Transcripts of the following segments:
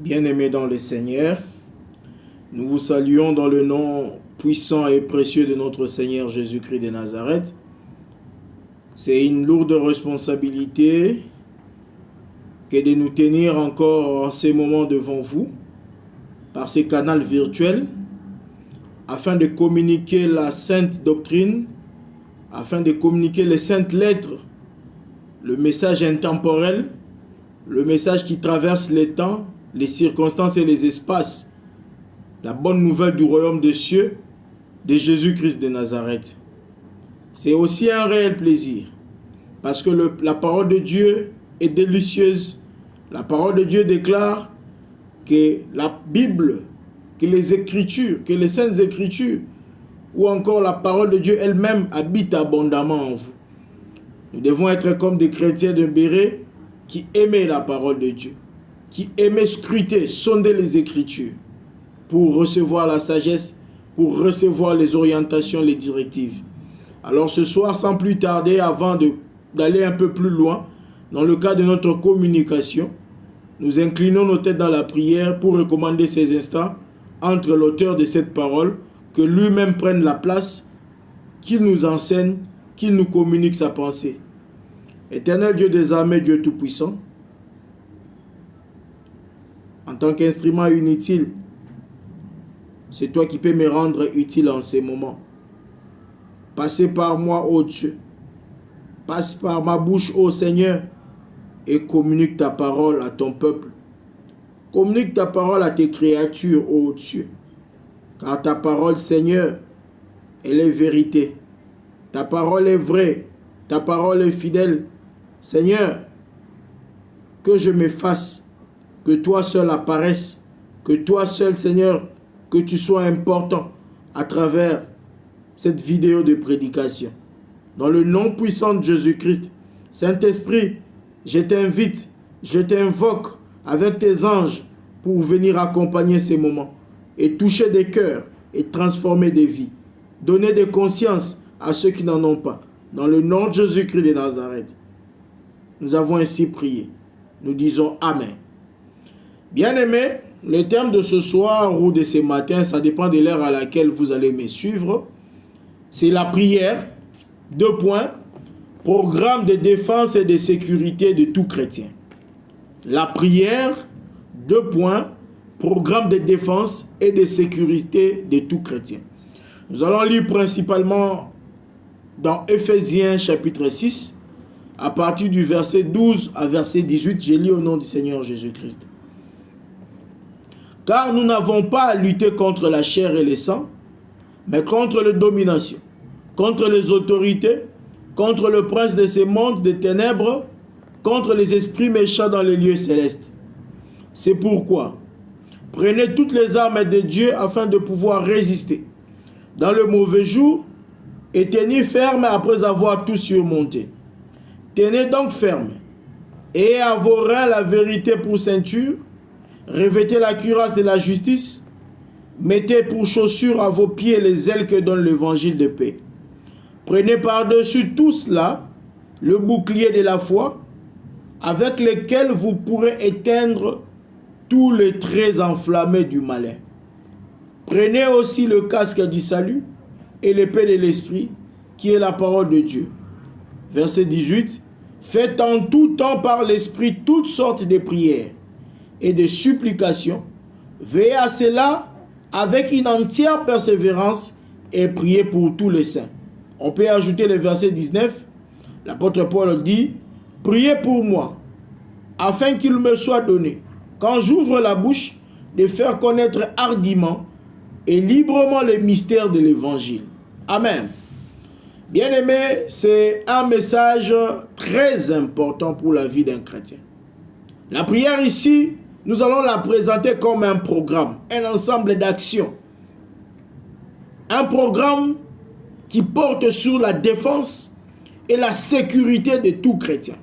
Bien-aimés dans le Seigneur, nous vous saluons dans le nom puissant et précieux de notre Seigneur Jésus-Christ de Nazareth. C'est une lourde responsabilité que de nous tenir encore en ces moments devant vous, par ces canaux virtuels, afin de communiquer la sainte doctrine, afin de communiquer les saintes lettres, le message intemporel, le message qui traverse les temps, les circonstances et les espaces, la bonne nouvelle du royaume des cieux, de Jésus-Christ de Nazareth. C'est aussi un réel plaisir, parce que la parole de Dieu est délicieuse. La parole de Dieu déclare que la Bible, que les Écritures, que les Saintes Écritures, ou encore la parole de Dieu elle-même habite abondamment en vous. Nous devons être comme des chrétiens de Béret qui aimaient la parole de Dieu, qui aimaient scruter, sonder les Écritures pour recevoir la sagesse, pour recevoir les orientations, les directives. Alors ce soir, sans plus tarder, avant d'aller un peu plus loin, dans le cadre de notre communication, nous inclinons nos têtes dans la prière pour recommander ces instants entre l'auteur de cette parole, que lui-même prenne la place, qu'il nous enseigne, qu'il nous communique sa pensée. Éternel Dieu des armées, Dieu tout-puissant, en tant qu'instrument inutile, c'est toi qui peux me rendre utile en ces moments. Passez par moi, ô Dieu. Passe par ma bouche, ô Seigneur, et communique ta parole à ton peuple. Communique ta parole à tes créatures, ô Dieu. Car ta parole, Seigneur, elle est vérité. Ta parole est vraie. Ta parole est fidèle. Seigneur, que je m'efface, que toi seul apparaisses, que toi seul, Seigneur, que tu sois important à travers cette vidéo de prédication. Dans le nom puissant de Jésus-Christ, Saint-Esprit, je t'invite, je t'invoque avec tes anges pour venir accompagner ces moments et toucher des cœurs et transformer des vies. Donner des consciences à ceux qui n'en ont pas. Dans le nom de Jésus-Christ de Nazareth, nous avons ainsi prié. Nous disons Amen. Bien-aimés, le thème de ce soir ou de ce matin, ça dépend de l'heure à laquelle vous allez me suivre. C'est la prière. 2 points. Programme de défense et de sécurité de tout chrétien. La prière. 2 points. Programme de défense et de sécurité de tout chrétien. Nous allons lire principalement dans Éphésiens chapitre 6, à partir du verset 12 à verset 18. Je lis au nom du Seigneur Jésus-Christ. Car nous n'avons pas à lutter contre la chair et le sang, mais contre les dominations, contre les autorités, contre le prince de ces mondes des ténèbres, contre les esprits méchants dans les lieux célestes. C'est pourquoi, prenez toutes les armes de Dieu afin de pouvoir résister dans le mauvais jour et tenir ferme après avoir tout surmonté. Tenez donc ferme et à vos reins la vérité pour ceinture. Revêtez la cuirasse de la justice. Mettez pour chaussures à vos pieds les ailes que donne l'évangile de paix. Prenez par-dessus tout cela le bouclier de la foi, avec lequel vous pourrez éteindre tous les traits enflammés du malin. Prenez aussi le casque du salut et l'épée de l'esprit, qui est la parole de Dieu. Verset 18. Faites en tout temps par l'esprit toutes sortes de prières et de supplications. Veillez à cela avec une entière persévérance et priez pour tous les saints. On peut ajouter le verset 19. L'apôtre Paul dit, priez pour moi, afin qu'il me soit donné, quand j'ouvre la bouche, de faire connaître hardiment et librement les mystères de l'évangile. Amen. Bien-aimés, c'est un message très important pour la vie d'un chrétien. La prière ici, nous allons la présenter comme un programme, un ensemble d'actions. Un programme qui porte sur la défense et la sécurité de tout chrétien.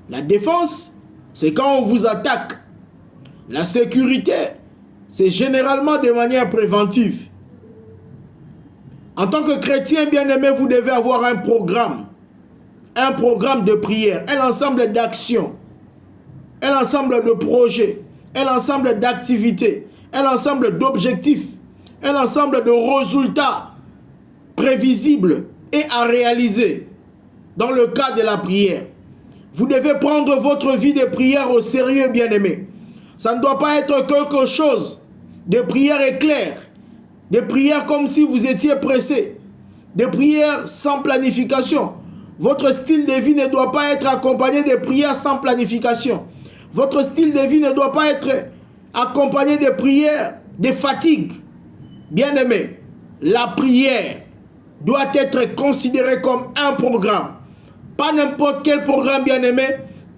La défense, c'est quand on vous attaque. La sécurité, c'est généralement de manière préventive. En tant que chrétien bien-aimé, vous devez avoir un programme de prière, un ensemble d'actions, un un ensemble de projets, un ensemble d'activités, un ensemble d'objectifs, un ensemble de résultats prévisibles et à réaliser dans le cadre de la prière. Vous devez prendre votre vie de prière au sérieux, bien-aimés. Ça ne doit pas être quelque chose de prière éclair, de prière comme si vous étiez pressé, de prière sans planification. Votre style de vie ne doit pas être accompagné de prières sans planification. Votre style de vie ne doit pas être accompagné de prières de fatigue. Bien-aimés, la prière doit être considérée comme un programme. Pas n'importe quel programme, bien-aimé,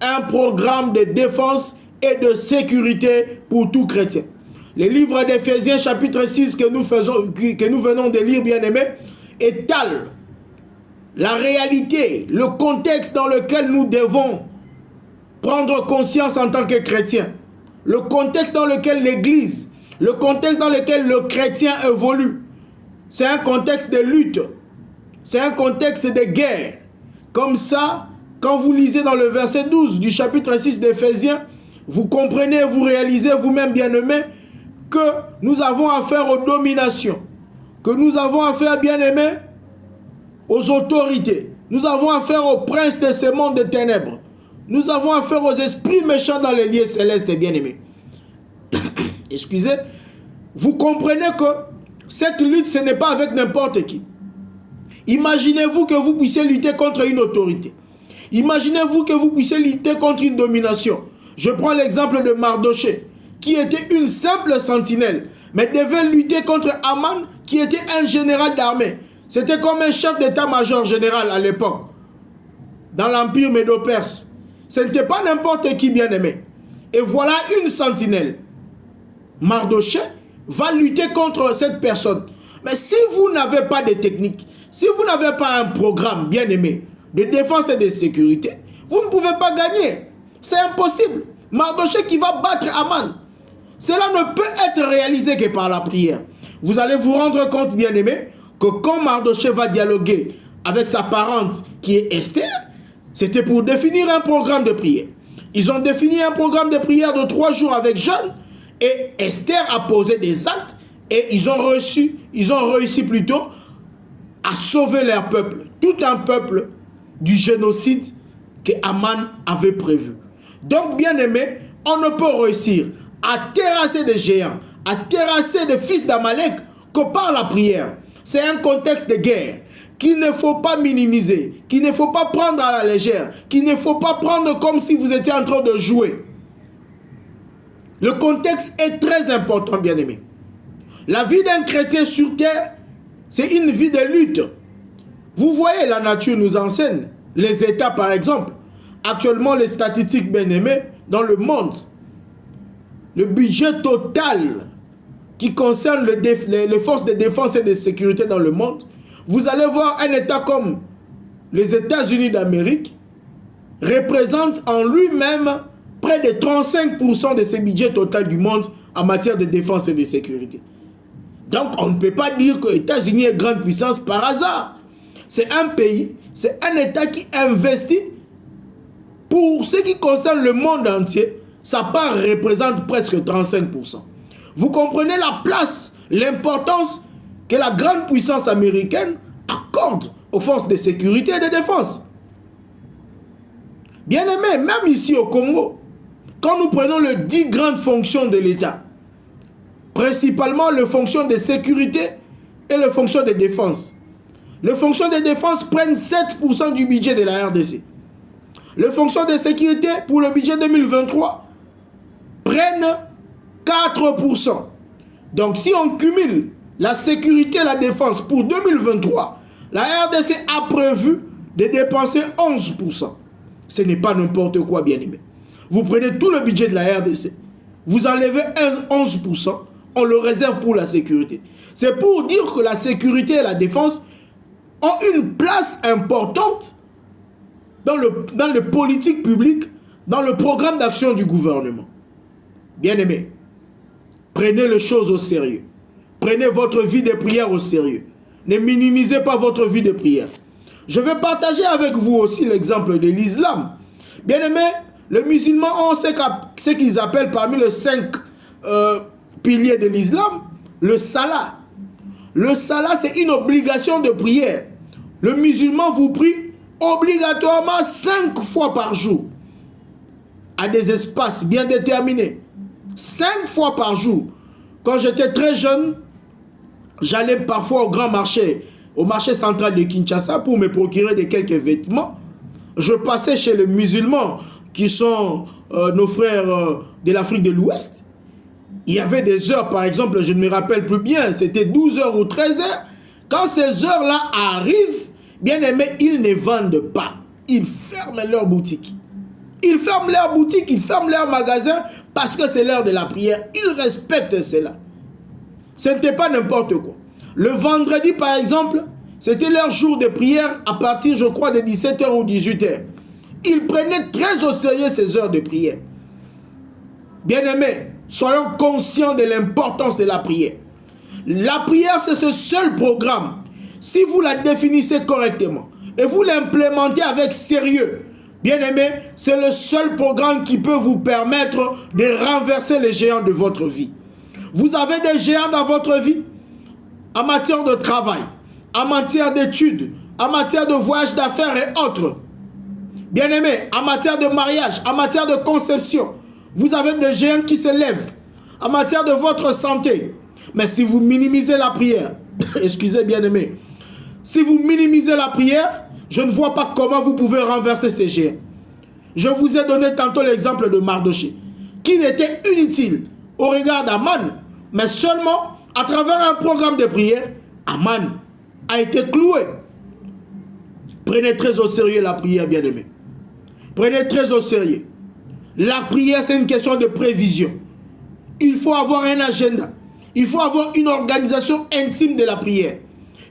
un programme de défense et de sécurité pour tout chrétien. Le livre d'Éphésiens chapitre 6 que nous venons de lire, bien-aimés, étale la réalité, le contexte dans lequel nous devons prendre conscience en tant que chrétiens. Le contexte dans lequel l'Église, le contexte dans lequel le chrétien évolue. C'est un contexte de lutte. C'est un contexte de guerre. Comme ça, quand vous lisez dans le verset 12 du chapitre 6 d'Éphésiens, vous comprenez, vous réalisez vous-même, bien-aimés, que nous avons affaire aux dominations, que nous avons affaire, bien-aimés, aux autorités. Nous avons affaire aux princes de ce monde de ténèbres. Nous avons affaire aux esprits méchants dans les lieux célestes, bien-aimés. Excusez. Vous comprenez que cette lutte, ce n'est pas avec n'importe qui. Imaginez-vous que vous puissiez lutter contre une autorité. Imaginez-vous que vous puissiez lutter contre une domination. Je prends l'exemple de Mardoché, qui était une simple sentinelle, mais devait lutter contre Aman, qui était un général d'armée. C'était comme un chef d'état-major général à l'époque, dans l'empire médo-perse. Ce n'était pas n'importe qui, bien-aimé. Et voilà une sentinelle. Mardoché va lutter contre cette personne. Mais si vous n'avez pas de technique, si vous n'avez pas un programme, bien-aimé, de défense et de sécurité, vous ne pouvez pas gagner. C'est impossible. Mardoché qui va battre Aman. Cela ne peut être réalisé que par la prière. Vous allez vous rendre compte, bien-aimé, que quand Mardoché va dialoguer avec sa parente qui est Esther, c'était pour définir un programme de prière. Ils ont défini un programme de prière de 3 jours avec jeûne et Esther a posé des actes et ils ont réussi plutôt à sauver leur peuple, tout un peuple du génocide que Aman avait prévu. Donc, bien aimé, on ne peut réussir à terrasser des géants, à terrasser des fils d'Amalek que par la prière. C'est un contexte de guerre qu'il ne faut pas minimiser, qu'il ne faut pas prendre à la légère, qu'il ne faut pas prendre comme si vous étiez en train de jouer. Le contexte est très important, bien aimé. La vie d'un chrétien sur terre, c'est une vie de lutte. Vous voyez, la nature nous enseigne. Les États, par exemple. Actuellement, les statistiques, bien aimées, dans le monde, le budget total qui concerne les forces de défense et de sécurité dans le monde, vous allez voir un État comme les États-Unis d'Amérique représente en lui-même près de 35% de ce budget total du monde en matière de défense et de sécurité. Donc, on ne peut pas dire que les États-Unis est grande puissance par hasard. C'est un pays, c'est un État qui investit pour ce qui concerne le monde entier. Sa part représente presque 35%. Vous comprenez la place, l'importance que la grande puissance américaine accorde aux forces de sécurité et de défense. Bien aimé, même ici au Congo, quand nous prenons les 10 grandes fonctions de l'État, principalement les fonctions de sécurité et les fonctions de défense. Les fonctions de défense prennent 7% du budget de la RDC. Les fonctions de sécurité pour le budget 2023 prennent 4%. Donc si on cumule la sécurité et la défense pour 2023, la RDC a prévu de dépenser 11%. Ce n'est pas n'importe quoi, bien aimé. Vous prenez tout le budget de la RDC, vous enlevez 11%, on le réserve pour la sécurité. C'est pour dire que la sécurité et la défense ont une place importante dans les politiques publiques, dans le programme d'action du gouvernement. Bien aimé, prenez les choses au sérieux. Prenez votre vie de prière au sérieux. Ne minimisez pas votre vie de prière. Je vais partager avec vous aussi l'exemple de l'islam. Bien aimé, Les musulmans ont ce qu'ils appellent parmi les 5 piliers de l'islam, le salat. Le salat, c'est une obligation de prière. Le musulman vous prie obligatoirement 5 fois par jour, à des espaces bien déterminés. 5 fois par jour. Quand j'étais très jeune, j'allais parfois au grand marché, au marché central de Kinshasa pour me procurer quelques vêtements. Je passais chez les musulmans qui sont nos frères de l'Afrique de l'Ouest. Il y avait des heures, par exemple, je ne me rappelle plus bien, c'était 12 heures ou 13 heures. Quand ces heures-là arrivent, bien aimé, ils ne vendent pas. Ils ferment leur boutique. Ils ferment leur boutique, ils ferment leur magasin parce que c'est l'heure de la prière. Ils respectent cela. Ce n'était pas n'importe quoi. Le vendredi, par exemple, c'était leur jour de prière à partir, je crois, de 17h ou 18h. Ils prenaient très au sérieux ces heures de prière. Bien-aimés, soyons conscients de l'importance de la prière. La prière, c'est ce seul programme. Si vous la définissez correctement et vous l'implémentez avec sérieux, bien-aimés, c'est le seul programme qui peut vous permettre de renverser les géants de votre vie. Vous avez des géants dans votre vie en matière de travail, en matière d'études, en matière de voyage d'affaires et autres. Bien-aimés, en matière de mariage, en matière de conception, vous avez des géants qui se lèvent en matière de votre santé. Mais si vous minimisez la prière, excusez bien-aimés, si vous minimisez la prière, je ne vois pas comment vous pouvez renverser ces géants. Je vous ai donné tantôt l'exemple de Mardoché, qui était inutile au regard d'Aman, mais seulement à travers un programme de prière, Aman a été cloué. Prenez très au sérieux la prière, bien-aimés. Prenez très au sérieux. La prière, c'est une question de prévision. Il faut avoir un agenda. Il faut avoir une organisation intime de la prière.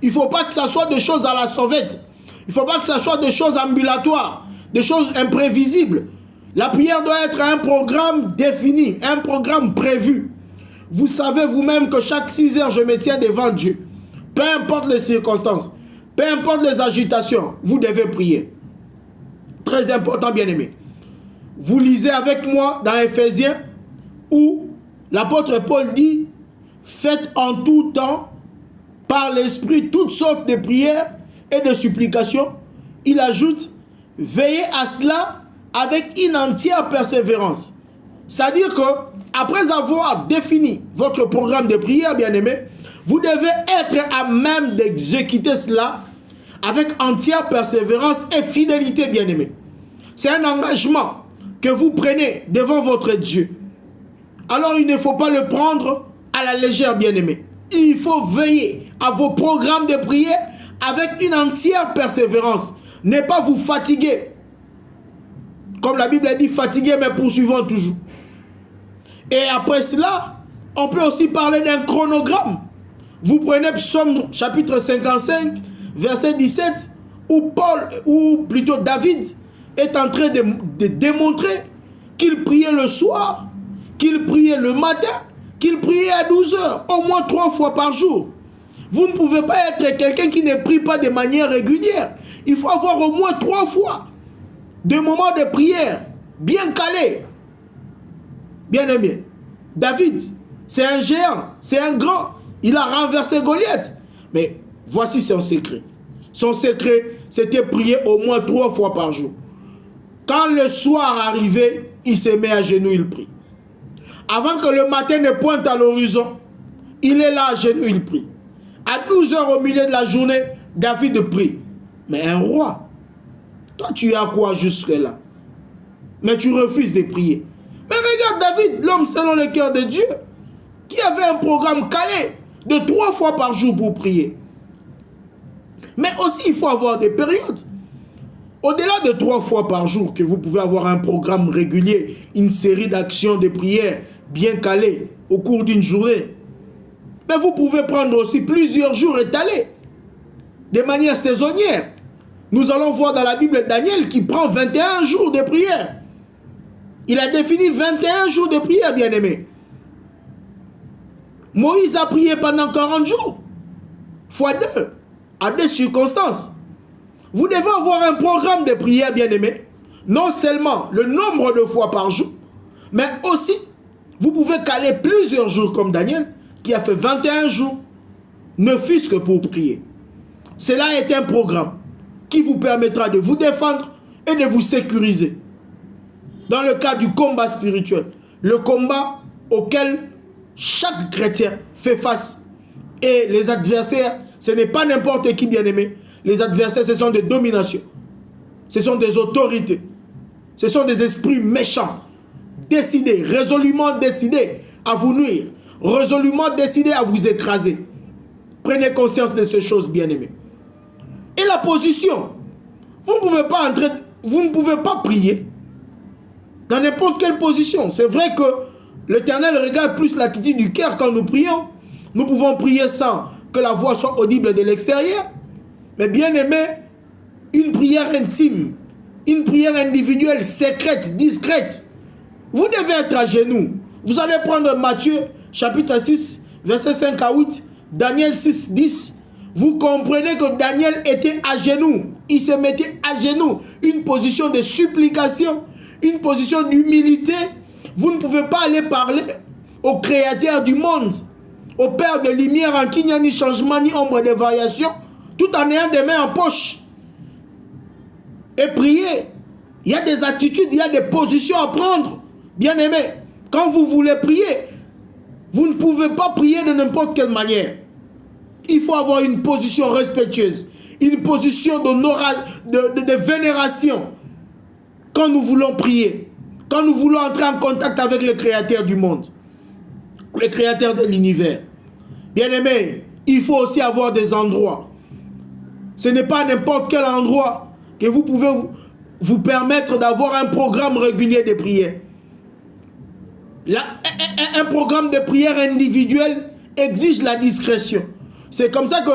Il ne faut pas que ça soit des choses à la sauvette. Il ne faut pas que ça soit des choses ambulatoires, des choses imprévisibles. La prière doit être un programme défini, un programme prévu. Vous savez vous-même que chaque 6 heures, je me tiens devant Dieu. Peu importe les circonstances, peu importe les agitations, vous devez prier. Très important, bien-aimé. Vous lisez avec moi dans Éphésiens où l'apôtre Paul dit « Faites en tout temps, par l'Esprit, toutes sortes de prières et de supplications. » Il ajoute « Veillez à cela avec une entière persévérance. » C'est-à-dire que après avoir défini votre programme de prière, bien-aimé, vous devez être à même d'exécuter cela avec entière persévérance et fidélité, bien-aimé. C'est un engagement que vous prenez devant votre Dieu. Alors il ne faut pas le prendre à la légère, bien-aimé. Il faut veiller à vos programmes de prière avec une entière persévérance. Ne pas vous fatiguer. Comme la Bible dit, fatigué mais poursuivant toujours. Et après cela, on peut aussi parler d'un chronogramme. Vous prenez Psaume chapitre 55, verset 17, où plutôt David est en train de démontrer qu'il priait le soir, qu'il priait le matin, qu'il priait à 12 heures, au moins 3 fois par jour. Vous ne pouvez pas être quelqu'un qui ne prie pas de manière régulière. Il faut avoir au moins 3 fois des moments de prière bien calés. Bien aimé, David, c'est un géant, c'est un grand. Il a renversé Goliath. Mais voici son secret. Son secret, c'était prier au moins 3 fois par jour. Quand le soir arrivait, il se met à genoux, il prie. Avant que le matin ne pointe à l'horizon, il est là à genoux, il prie. À 12 heures au milieu de la journée, David prie. Mais un roi, toi tu as quoi jusque-là? Mais tu refuses de prier. Mais regarde David, l'homme selon le cœur de Dieu, qui avait un programme calé de 3 fois par jour pour prier. Mais aussi, il faut avoir des périodes. Au-delà de 3 fois par jour, que vous pouvez avoir un programme régulier, une série d'actions de prière bien calées au cours d'une journée. Mais vous pouvez prendre aussi plusieurs jours étalés, de manière saisonnière. Nous allons voir dans la Bible Daniel qui prend 21 jours de prière. Il a défini 21 jours de prière, bien-aimé. Moïse a prié pendant 40 jours, fois 2, à 2 circonstances. Vous devez avoir un programme de prière, bien-aimé. non seulement le nombre de fois par jour, mais aussi, vous pouvez caler plusieurs jours comme Daniel, qui a fait 21 jours, ne fût-ce que pour prier. Cela est un programme qui vous permettra de vous défendre et de vous sécuriser. Dans le cas du combat spirituel, le combat auquel chaque chrétien fait face. Et les adversaires, ce n'est pas n'importe qui, bien-aimé. Les adversaires, ce sont des dominations. Ce sont des autorités. Ce sont des esprits méchants. Décidés, résolument décidés à vous nuire. Résolument décidés à vous écraser. Prenez conscience de ces choses, bien-aimés. Et la position. Vous ne pouvez pas prier dans n'importe quelle position. C'est vrai que l'Éternel regarde plus l'attitude du cœur quand nous prions. Nous pouvons prier sans que la voix soit audible de l'extérieur. Mais bien aimé, une prière intime, une prière individuelle, secrète, discrète. Vous devez être à genoux. Vous allez prendre Matthieu chapitre 6, versets 5 à 8, Daniel 6, 10. Vous comprenez que Daniel était à genoux. Il se mettait à genoux. Une position de supplication, une position d'humilité. Vous ne pouvez pas aller parler au Créateur du monde, au Père de lumière en qui il n'y a ni changement ni ombre de variation, tout en ayant des mains en poche. Et prier. Il y a des attitudes, il y a des positions à prendre. Bien aimé, quand vous voulez prier, vous ne pouvez pas prier de n'importe quelle manière. Il faut avoir une position respectueuse, une position de vénération. Quand nous voulons prier, quand nous voulons entrer en contact avec le Créateur du monde, le Créateur de l'univers. Bien aimé, il faut aussi avoir des endroits. Ce n'est pas n'importe quel endroit que vous pouvez vous permettre d'avoir un programme régulier de prière. Un programme de prière individuel exige la discrétion. C'est comme ça que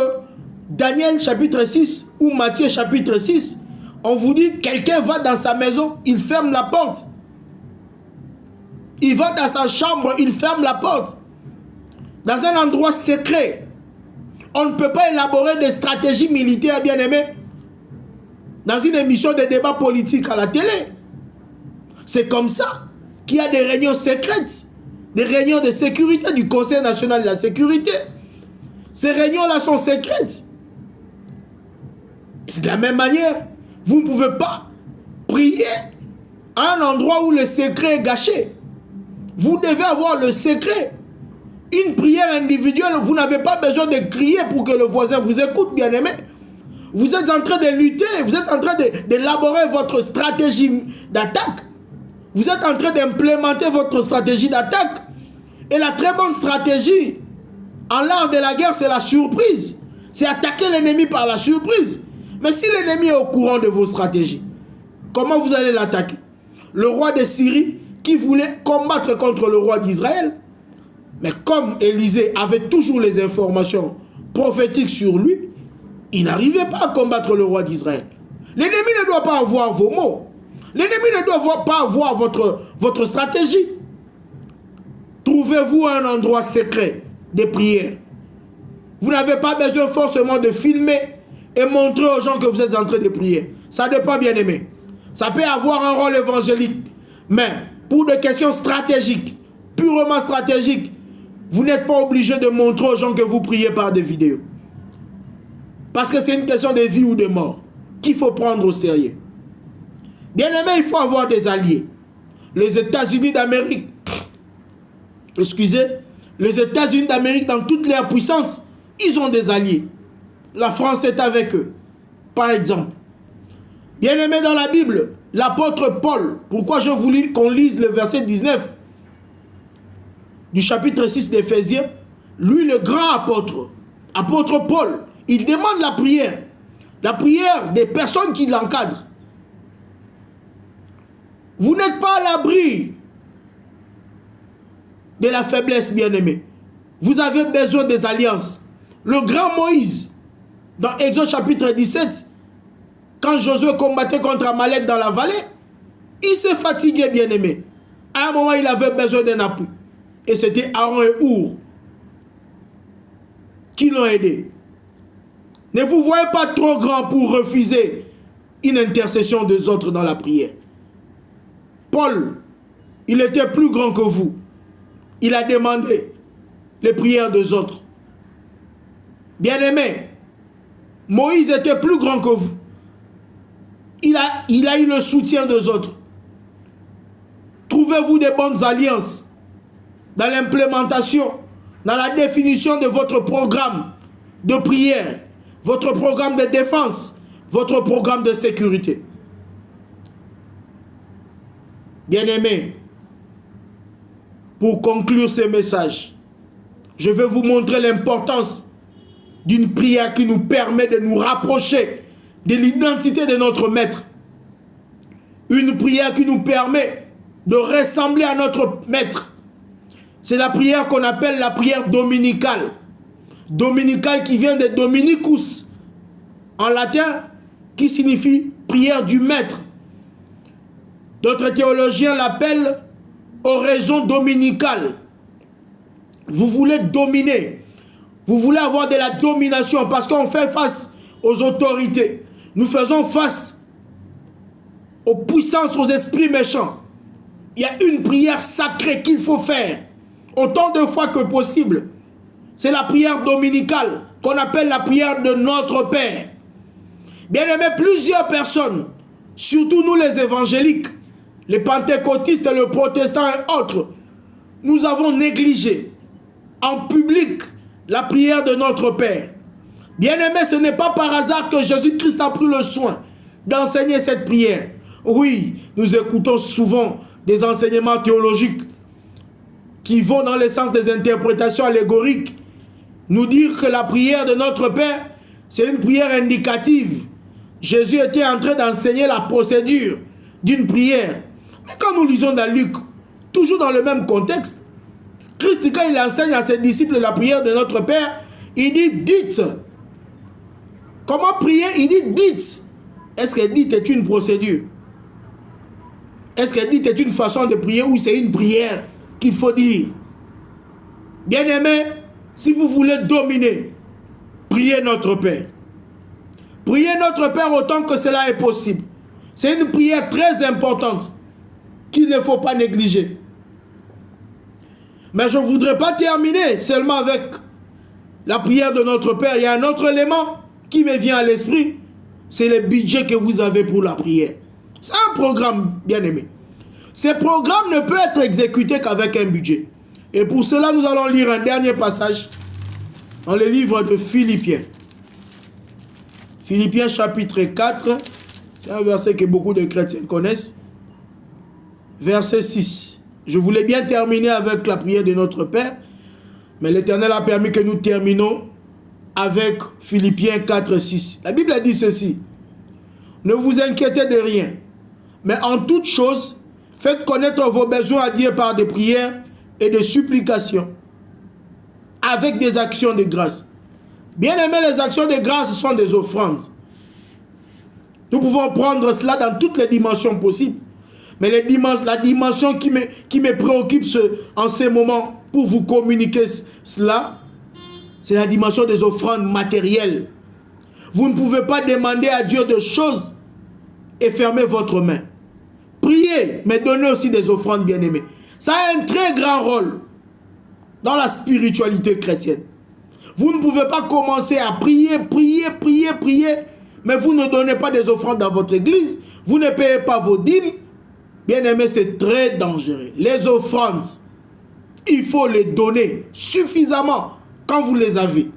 Daniel chapitre 6 ou Matthieu chapitre 6, on vous dit, quelqu'un va dans sa maison, il ferme la porte. Il va dans sa chambre, il ferme la porte. Dans un endroit secret. On ne peut pas élaborer des stratégies militaires, bien aimées, dans une émission de débat politique à la télé. C'est comme ça qu'il y a des réunions secrètes, des réunions de sécurité du Conseil national de la sécurité. Ces réunions-là sont secrètes. C'est de la même manière. Vous ne pouvez pas prier à un endroit où le secret est gâché. Vous devez avoir le secret. Une prière individuelle, vous n'avez pas besoin de crier pour que le voisin vous écoute, bien aimé. Vous êtes en train de lutter, vous êtes en train d'élaborer votre stratégie d'attaque. Vous êtes en train d'implémenter votre stratégie d'attaque. Et la très bonne stratégie en l'art de la guerre, c'est la surprise. C'est attaquer l'ennemi par la surprise. Mais si l'ennemi est au courant de vos stratégies, comment vous allez l'attaquer? Le roi de Syrie, qui voulait combattre contre le roi d'Israël, mais comme Élisée avait toujours les informations prophétiques sur lui, il n'arrivait pas à combattre le roi d'Israël. L'ennemi ne doit pas avoir vos mots. L'ennemi ne doit pas avoir votre stratégie. Trouvez-vous un endroit secret de prière. Vous n'avez pas besoin forcément de filmer et montrer aux gens que vous êtes en train de prier. Ça dépend, bien aimé. Ça peut avoir un rôle évangélique. Mais pour des questions stratégiques, purement stratégiques, vous n'êtes pas obligé de montrer aux gens que vous priez par des vidéos. Parce que c'est une question de vie ou de mort qu'il faut prendre au sérieux. Bien aimé, il faut avoir des alliés. Les États-Unis d'Amérique, excusez, les États-Unis d'Amérique dans toute leur puissance, ils ont des alliés. La France est avec eux, par exemple. Bien aimé, dans la Bible, l'apôtre Paul, pourquoi je voulais qu'on lise le verset 19 du chapitre 6 d'Éphésiens, lui le grand apôtre, apôtre Paul, il demande la prière des personnes qui l'encadrent. Vous n'êtes pas à l'abri de la faiblesse, bien-aimé. Vous avez besoin des alliances. Le grand Moïse, dans Exode chapitre 17, quand Josué combattait contre Amalek dans la vallée, il s'est fatigué, bien-aimé. À un moment, il avait besoin d'un appui. Et c'était Aaron et Our qui l'ont aidé. Ne vous voyez pas trop grand pour refuser une intercession des autres dans la prière. Paul, il était plus grand que vous. Il a demandé les prières des autres. Bien-aimé, Moïse était plus grand que vous. Il a eu le soutien des autres. Trouvez-vous des bonnes alliances dans l'implémentation, dans la définition de votre programme de prière, votre programme de défense, votre programme de sécurité. Bien-aimés, pour conclure ce message, je vais vous montrer l'importance d'une prière qui nous permet de nous rapprocher de l'identité de notre Maître. Une prière qui nous permet de ressembler à notre Maître. C'est la prière qu'on appelle la prière dominicale. Dominicale qui vient de Dominicus, en latin, qui signifie prière du Maître. D'autres théologiens l'appellent oraison dominicale. Vous voulez dominer. Vous voulez avoir de la domination parce qu'on fait face aux autorités. Nous faisons face aux puissances, aux esprits méchants. Il y a une prière sacrée qu'il faut faire autant de fois que possible. C'est la prière dominicale qu'on appelle la prière de notre Père. Bien aimé, plusieurs personnes, surtout nous les évangéliques, les pentecôtistes, les protestants et autres, nous avons négligé en public la prière de notre Père. Bien aimé, ce n'est pas par hasard que Jésus-Christ a pris le soin d'enseigner cette prière. Oui, nous écoutons souvent des enseignements théologiques qui vont dans le sens des interprétations allégoriques, nous dire que la prière de notre Père, c'est une prière indicative. Jésus était en train d'enseigner la procédure d'une prière. Mais quand nous lisons dans Luc, toujours dans le même contexte, Christ, quand il enseigne à ses disciples la prière de notre Père, il dit « dites ». Comment prier? Il dit « dites ». Est-ce que « dites » est une procédure? Est-ce que « dites » est une façon de prier ou c'est une prière qu'il faut dire? Bien-aimés, si vous voulez dominer, priez notre Père. Priez notre Père autant que cela est possible. C'est une prière très importante qu'il ne faut pas négliger. Mais je ne voudrais pas terminer seulement avec la prière de notre Père. Il y a un autre élément qui me vient à l'esprit. C'est le budget que vous avez pour la prière. C'est un programme, bien aimé. Ce programme ne peut être exécuté qu'avec un budget. Et pour cela, nous allons lire un dernier passage dans le livre de Philippiens. Philippiens chapitre 4. C'est un verset que beaucoup de chrétiens connaissent. Verset 6. Je voulais bien terminer avec la prière de notre Père, mais l'Éternel a permis que nous terminons avec Philippiens 4, 6. La Bible dit ceci: ne vous inquiétez de rien, mais en toute chose, faites connaître vos besoins à Dieu par des prières et des supplications, avec des actions de grâce. Bien aimé, les actions de grâce sont des offrandes. Nous pouvons prendre cela dans toutes les dimensions possibles. Mais la dimension qui me préoccupe en ces moments pour vous communiquer cela, c'est la dimension des offrandes matérielles. Vous ne pouvez pas demander à Dieu des choses et fermer votre main. Priez, mais donnez aussi des offrandes, bien-aimées. Ça a un très grand rôle dans la spiritualité chrétienne. Vous ne pouvez pas commencer à prier, mais vous ne donnez pas des offrandes dans votre église, vous ne payez pas vos dîmes. Bien-aimé, c'est très dangereux. Les offrandes, il faut les donner suffisamment quand vous les avez.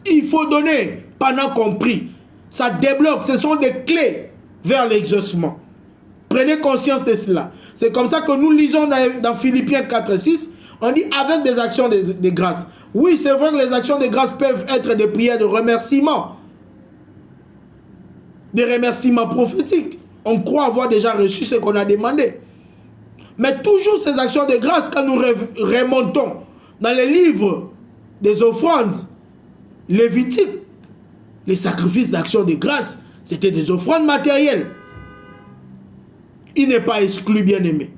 Il faut donner pendant qu'on prie. Ça débloque, ce sont des clés vers l'exaucement. Prenez conscience de cela. C'est comme ça que nous lisons dans Philippiens 4, 6, on dit avec des actions de grâce. Oui, c'est vrai que les actions de grâce peuvent être des prières de remerciement. Des remerciements prophétiques. On croit avoir déjà reçu ce qu'on a demandé. Mais toujours ces actions de grâce, quand nous remontons dans les livres des offrandes lévitiques, les sacrifices d'action de grâce, c'était des offrandes matérielles. Il n'est pas exclu, bien aimé,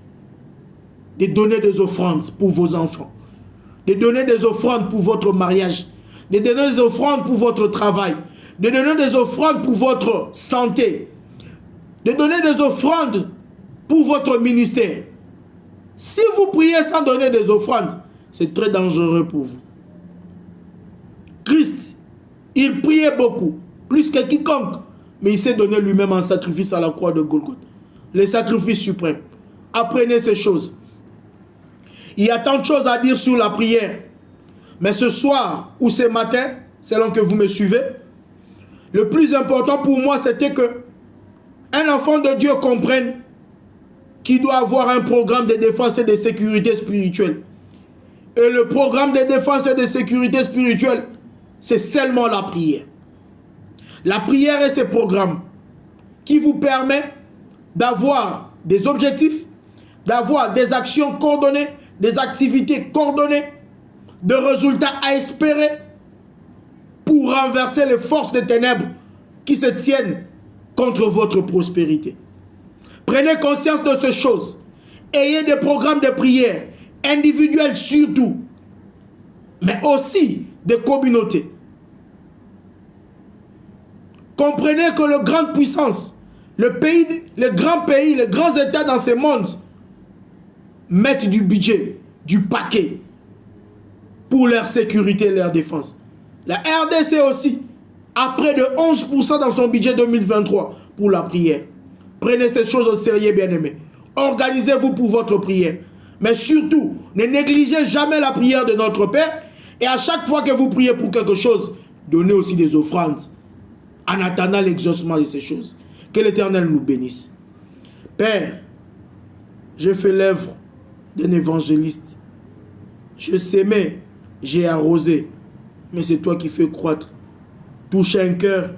de donner des offrandes pour vos enfants, de donner des offrandes pour votre mariage, de donner des offrandes pour votre travail, de donner des offrandes pour votre santé, de donner des offrandes pour votre ministère. Si vous priez sans donner des offrandes, c'est très dangereux pour vous. Christ, il priait beaucoup, plus que quiconque, mais il s'est donné lui-même en sacrifice à la croix de Golgotha. Le sacrifice suprême. Apprenez ces choses. Il y a tant de choses à dire sur la prière. Mais ce soir ou ce matin, selon que vous me suivez, le plus important pour moi, c'était que un enfant de Dieu comprenne qu'il doit avoir un programme de défense et de sécurité spirituelle. Et le programme de défense et de sécurité spirituelle, c'est seulement la prière. La prière et ses programmes qui vous permet d'avoir des objectifs, d'avoir des actions coordonnées, des activités coordonnées, de résultats à espérer pour renverser les forces des ténèbres qui se tiennent contre votre prospérité. Prenez conscience de ces choses. Ayez des programmes de prière, individuels surtout, mais aussi des communautés. Comprenez que les grandes puissances, les grands États dans ce monde mettent du budget, du paquet pour leur sécurité et leur défense. La RDC aussi a près de 11% dans son budget 2023 pour la prière. Prenez ces choses au sérieux, bien-aimés. Organisez-vous pour votre prière. Mais surtout, ne négligez jamais la prière de notre Père. Et à chaque fois que vous priez pour quelque chose, donnez aussi des offrandes en attendant l'exaucement de ces choses. Que l'Éternel nous bénisse. Père, j'ai fait l'œuvre d'un évangéliste. Je s'aimais, j'ai arrosé, mais c'est toi qui fais croître. Touche un cœur,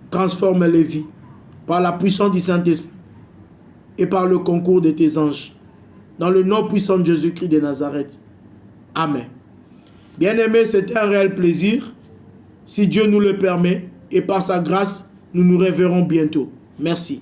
transforme les vies par la puissance du Saint-Esprit et par le concours de tes anges. Dans le nom puissant de Jésus-Christ de Nazareth. Amen. Bien-aimés, c'était un réel plaisir. Si Dieu nous le permet et par sa grâce, nous nous reverrons bientôt. Merci.